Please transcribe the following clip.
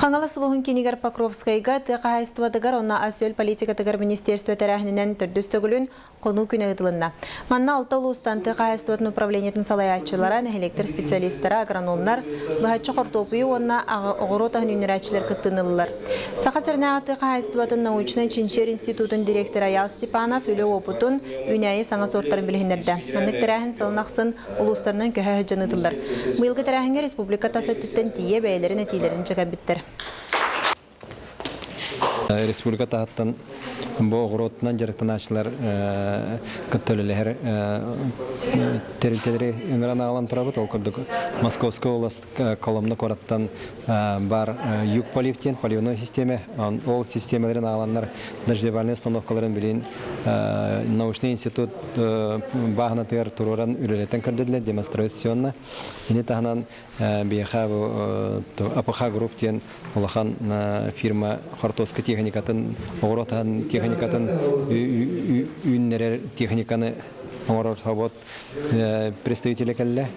Хаңала сулуһун кинигер Покровскайга тыqaһайстыбадыгар онна асөөл политикатыгар министерство тәрәһинен төрдүстөгүлүн кону күнө ыдылынна. Манна алта улустан тыqaһайстыбатын управлениятын салаячылара, электр специалисттара, агрономнар, бахачы хортопую онна огоротаһын үнерәчилер кыттынылылар. Саха сырнага тыqaһайстыбатын научный чинчер институтун директору Аял Степанов үлө опутун үнәйе саңа сорттарын билһинерде. Маннык тәрәһин сылнахсын улустарынан көһө жыныдылар. Быйылгы тәрәһинге республика тасөттүттен тие бәйләрен этилерин чыгабиттер. Республика тахаттан бу огоротунан жарыктаначылар көттөлөлөр территория ыңыран алан турабыт ол көрдүк Московская область Коломна кораттан бар юг поливтен поливной система ол системаларын аланнар дождевальный установкаларын билин научный институт багына тер туруран үрелетен көрдүлөр демонстрационно ини таханан бияха АПХ групп тен улахан фирма Хортовская техникатын огоротан техникатын үннерер техниканы огорот представители келле